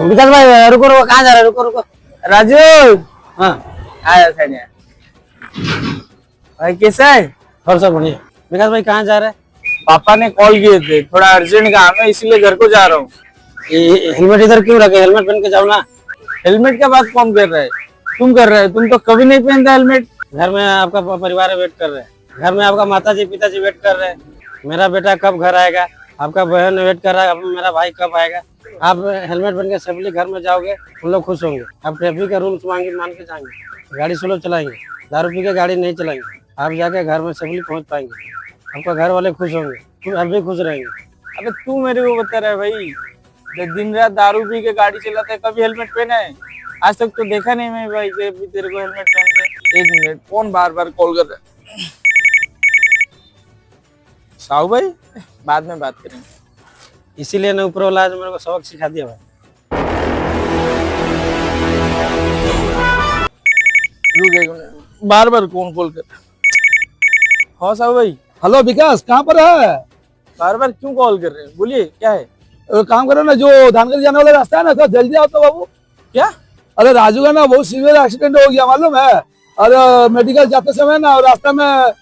विकास भाई रुको रुको, कहाँ जा रहे हो? रुको रुको राजू। हाँ आया साइड में। भाई कैसा है? और सब बढ़िया। विकास भाई कहाँ जा रहे हैं? पापा ने कॉल किए थे, थोड़ा अर्जेंट काम है इसीलिए घर को जा रहा हूँ। हेलमेट इधर क्यों रखे? हेलमेट पहन के जाओ ना। हेलमेट का बात कौन कर रहा है? तुम कर रहे हो, तुम तो कभी नहीं पहनता हेलमेट। घर में आपका परिवार वेट कर रहे हैं, घर में आपका माताजी पिताजी वेट कर रहे हैं, मेरा बेटा कब घर आएगा, आपका बहन वेट कर रहा है, मेरा भाई कब आएगा। आप हेलमेट पहन के सेफली घर में जाओगे, हम लोग खुश होंगे। आप ट्रैफिक का रूल्स मान के जाएंगे, गाड़ी स्लो चलाएंगे, दारू पी के गाड़ी नहीं चलाएंगे, आप जाके घर में सेफली पहुंच पाएंगे, आपका घर वाले खुश होंगे, आप भी खुश रहेंगे। अबे तू मेरे को बता रहा है भाई, जब दिन रात दारू पी के गाड़ी चलाता है कभी हेलमेट पहना है? आज तक तो देखा नहीं मैं भाई तेरे को हेलमेट पहन के। 1 मिनट, कौन बार बार कॉल कर रहा है? साहू भाई, बाद में बात करेंगे। इसीलिए ना ऊपर वाला आज मेरे को सबक सिखा दिया भाई। रुक 1 मिनट, बार बार कौन कॉल कर रहा है? हाँ साहू भाई। हेलो विकास, कहाँ पर है? बार बार क्यों कॉल कर रहे हैं? बोलिए क्या है? काम करो ना, जो धानगढ़ जाने वाला रास्ता है ना, थोड़ा जल्दी आओ तो बाबू। क्या? अरे राजू का ना बहुत सीवियर एक्सीडेंट हो गया मालूम है। और मेडिकल जाते समय ना रास्ता में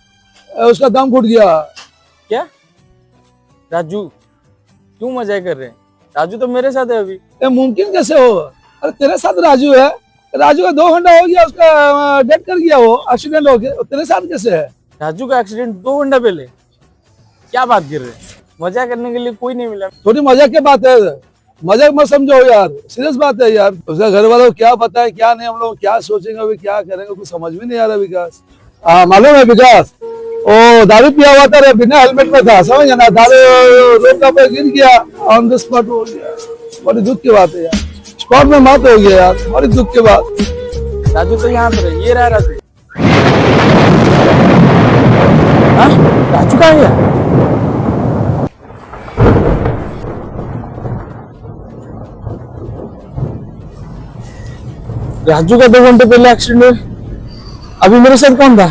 उसका दम घुट गया। क्या राजू, क्यों मजाक कर रहे हैं? राजू तो मेरे साथ है अभी। ये मुमकिन कैसे हो? अरे तेरे साथ राजू है? राजू का 2 घंटा हो गया, उसका डेथ कर गया, वो एक्सीडेंट हो गया, तेरे साथ कैसे है? राजू का एक्सीडेंट 2 घंटा पहले? क्या बात कर रहे हैं? मजाक करने के लिए कोई नहीं मिला। थोड़ी मजाक की बात है, मजाक मत समझो यार, सीरियस बात है यार। उसका घर वालों को क्या पता है क्या नहीं, हम लोग क्या सोचेंगे अभी, क्या करेंगे, कुछ समझ में नहीं आ रहा विकास। हाँ मालूम है विकास, ओ दारू पिया हुआ था, बिना हेलमेट में था, समझ ना, दारू रोड का पे गिर गया, ऑन द स्पॉट हो गया। बड़ी दुख की बात है यार, स्पॉट में मौत हो गया यार, बड़ी दुख की बात। राजू तो यहाँ पर है, ये रहा राजू। हाँ? राजू कहाँ है? राजू का 2 घंटे पहले एक्सीडेंट हुआ, अभी मेरे साथ कौन था?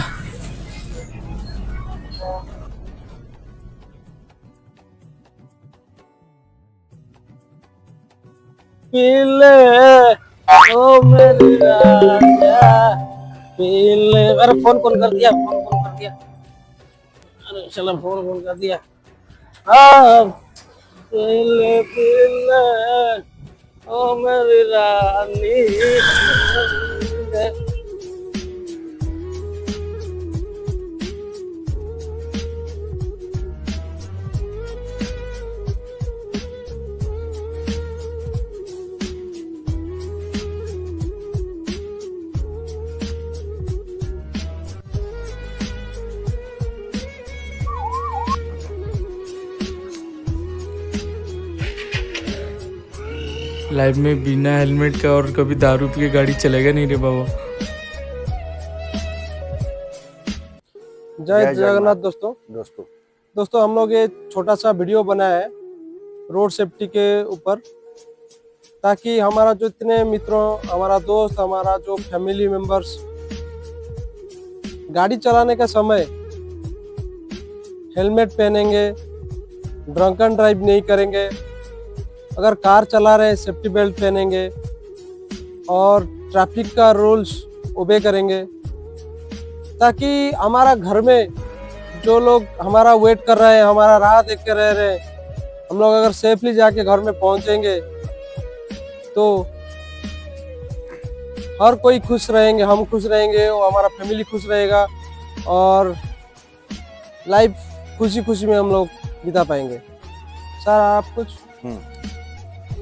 पीले ओ मेरी राजा, पीले। अरे फोन कॉल कर दिया, फोन कॉल कर दिया, अरे चलो फोन कॉल कर दिया। हाँ पीले पीले ओ मेरी रानी। लाइफ में बिना हेलमेट का और कभी दारू पी के गाड़ी चलेगा नहीं रे बाबा। जय जगन्नाथ दोस्तों हम लोग ये छोटा सा वीडियो बनाया है रोड सेफ्टी के ऊपर, ताकि हमारा जो इतने मित्रों, हमारा दोस्त, हमारा जो फैमिली मेंबर्स गाड़ी चलाने का समय हेलमेट पहनेंगे, ड्रंकन ड्राइव नहीं करेंगे, अगर कार चला रहे सेफ्टी बेल्ट पहनेंगे और ट्रैफिक का रूल्स ओबे करेंगे, ताकि हमारा घर में जो लोग हमारा वेट कर रहे हैं, हमारा राह देख कर रह रहे हैं, हम लोग अगर सेफली जाके घर में पहुंचेंगे तो हर कोई खुश रहेंगे, हम खुश रहेंगे और हमारा फैमिली खुश रहेगा और लाइफ खुशी खुशी में हम लोग बिता पाएंगे। सर आप कुछ?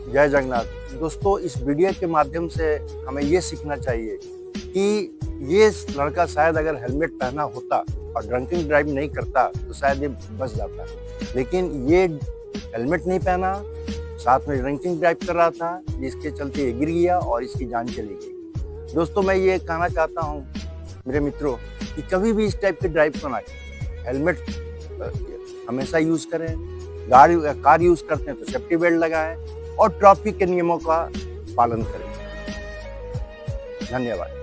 जय जगन्नाथ दोस्तों, इस वीडियो के माध्यम से हमें ये सीखना चाहिए कि ये लड़का शायद अगर हेलमेट पहना होता और ड्रंकिंग ड्राइव नहीं करता तो शायद ये बच जाता, लेकिन ये हेलमेट नहीं पहना, साथ में ड्रिंकिंग ड्राइव कर रहा था, जिसके चलते ये गिर गया और इसकी जान चली गई। दोस्तों मैं ये कहना चाहता हूँ मेरे मित्रों कि कभी भी इस टाइप के ड्राइव को ना करें, हेलमेट हमेशा यूज करें, कार यूज करते हैं तो सेफ्टी बेल्ट लगाएं और ट्रैफिक के नियमों का पालन करें। धन्यवाद।